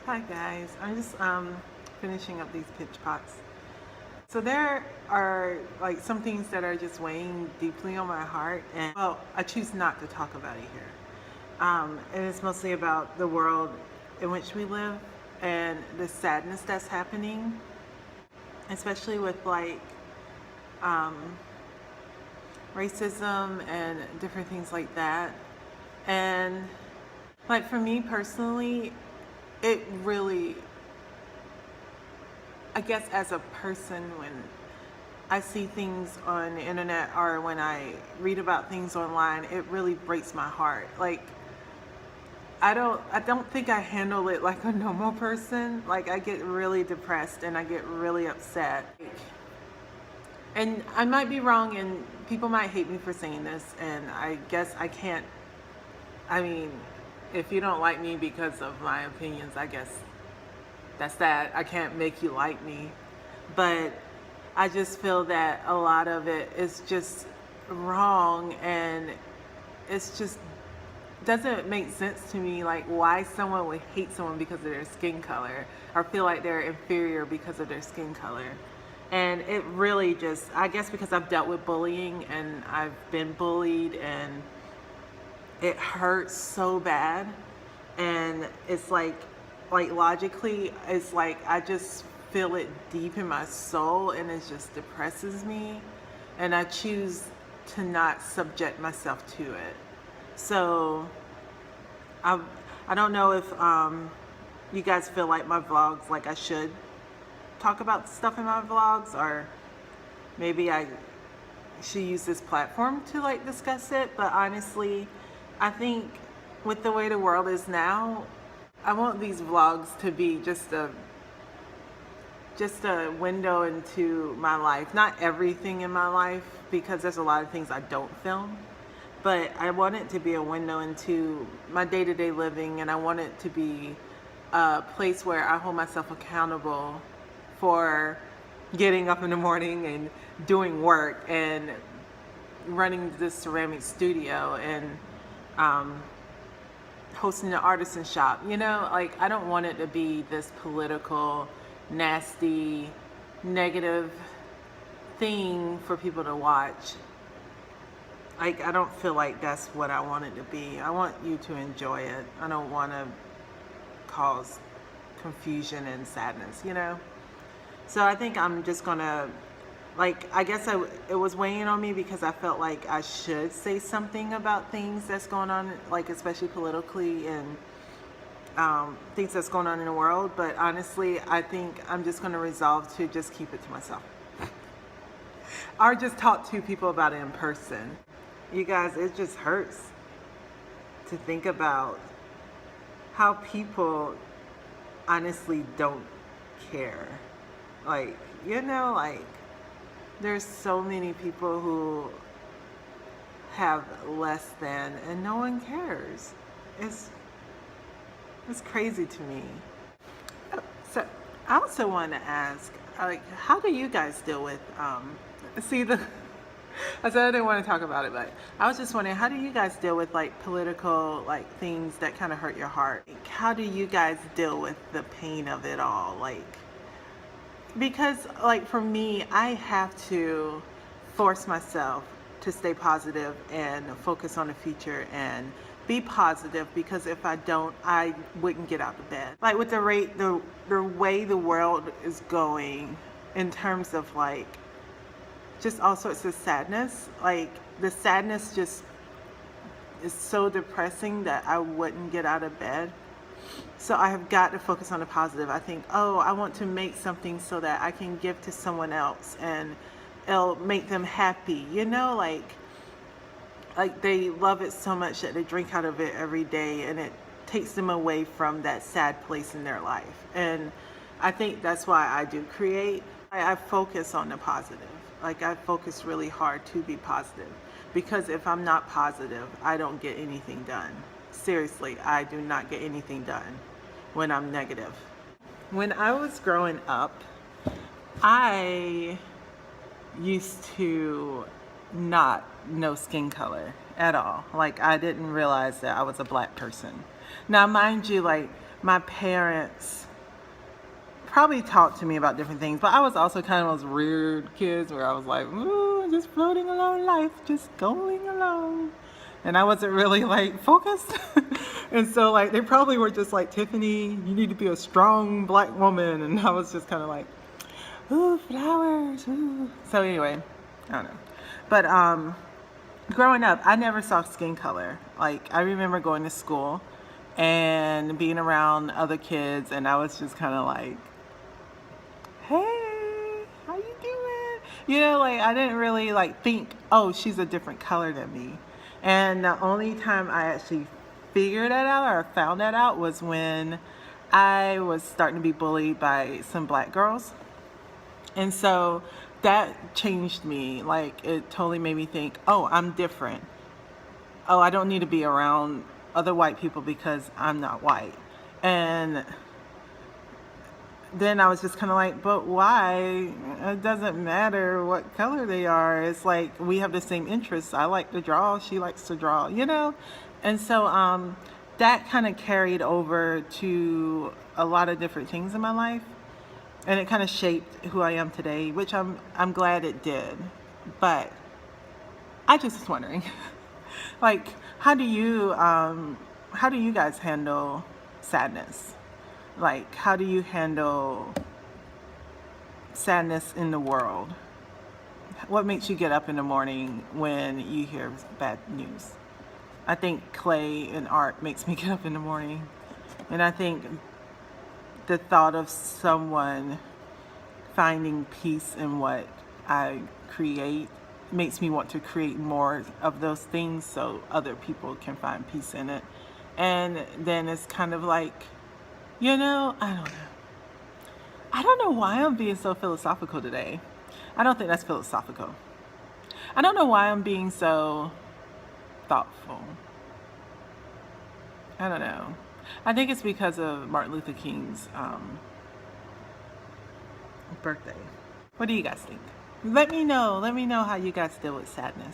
Hi guys, I'm just finishing up these pitch pots. So there are like some things that are just weighing deeply on my heart, and well, I choose not to talk about it here. And it's mostly about the world in which we live and the sadness that's happening, especially with um, racism and different things like that. And like for me personally, it really, I guess as a person, when I see things on the internet or when I read about things online, it really breaks my heart. Like I don't think I handle it like a normal person. Like I get really depressed and I get really upset. And I might be wrong and people might hate me for saying this, and I guess I can't, I mean, if you don't like me because of my opinions, I guess that's that. I can't make you like me. But I just feel that a lot of it is just wrong, and it's just doesn't make sense to me, like why someone would hate someone because of their skin color or feel like they're inferior because of their skin color. And it really just, I guess because I've dealt with bullying and I've been bullied, and it hurts so bad. And it's like logically, it's like I just feel it deep in my soul, and it just depresses me, and I choose to not subject myself to it. So I I don't know if you guys feel like my vlogs, like I should talk about stuff in my vlogs, or maybe I should use this platform to like discuss it. But honestly, I think with the way the world is now, I want these vlogs to be just a window into my life. Not everything in my life, because there's a lot of things I don't film. But I want it to be a window into my day-to-day living, and I want it to be a place where I hold myself accountable for getting up in the morning and doing work and running this ceramic studio and hosting an artisan shop. You know, like I don't want it to be this political, nasty, negative thing for people to watch. Like I don't feel like that's what I want it to be. I want you to enjoy it. I don't want to cause confusion and sadness, you know? So I think I'm just gonna, like, I guess it was weighing on me because I felt like I should say something about things that's going on, like especially politically, and things that's going on in the world. But honestly, I think I'm just gonna resolve to just keep it to myself. Or just talk to people about it in person. You guys, it just hurts to think about how people honestly don't care. Like, you know, like there's so many people who have less than and no one cares. It's it's crazy to me. So I also want to ask, like, how do you guys deal with see the I said I didn't want to talk about it, but I was just wondering, how do you guys deal with like political like things that kind of hurt your heart? Like, how do you guys deal with the pain of it all? Like, because like for me, I have to force myself to stay positive and focus on the future and be positive, because if I don't, I wouldn't get out of bed. Like with the way the world is going in terms of like just all sorts of sadness, like the sadness just is so depressing that I wouldn't get out of bed. So I have got to focus on the positive. I think, oh, I want to make something so that I can give to someone else and it'll make them happy. You know, like they love it so much that they drink out of it every day, and it takes them away from that sad place in their life. And I think that's why I do create. I focus on the positive. Like I focus really hard to be positive, because if I'm not positive, I don't get anything done. Seriously, I do not get anything done when I'm negative. When I was growing up, I used to not know skin color at all. Like I didn't realize that I was a black person. Now, mind you, like my parents probably talked to me about different things, but I was also kind of those weird kids where I was like, ooh, just floating along life, just going along. And I wasn't really like focused. And so like they probably were just like, Tiffany, you need to be a strong black woman. And I was just kind of like, ooh, flowers, ooh. So anyway, I don't know. But growing up, I never saw skin color. Like I remember going to school and being around other kids, and I was just kind of like, hey, how you doing? You know, like I didn't really like think, oh, she's a different color than me. And the only time I actually figured that out or found that out was when I was starting to be bullied by some black girls. And so that changed me. Like it totally made me think, oh, I'm different. Oh, I don't need to be around other white people because I'm not white. And then I was just kind of like, but why? It doesn't matter what color they are. It's like we have the same interests. I like to draw, she likes to draw, you know? And so that kind of carried over to a lot of different things in my life. And it kind of shaped who I am today, which I'm glad it did. But I just was wondering, like, how do you guys handle sadness? Like, how do you handle sadness in the world? What makes you get up in the morning when you hear bad news? I think clay and art makes me get up in the morning. And I think the thought of someone finding peace in what I create makes me want to create more of those things so other people can find peace in it. And then it's kind of like, you know, I don't know. I don't know why I'm being so philosophical today. I don't think that's philosophical. I don't know why I'm being so thoughtful. I don't know. I think it's because of Martin Luther King's birthday. What do you guys think? Let me know how you guys deal with sadness.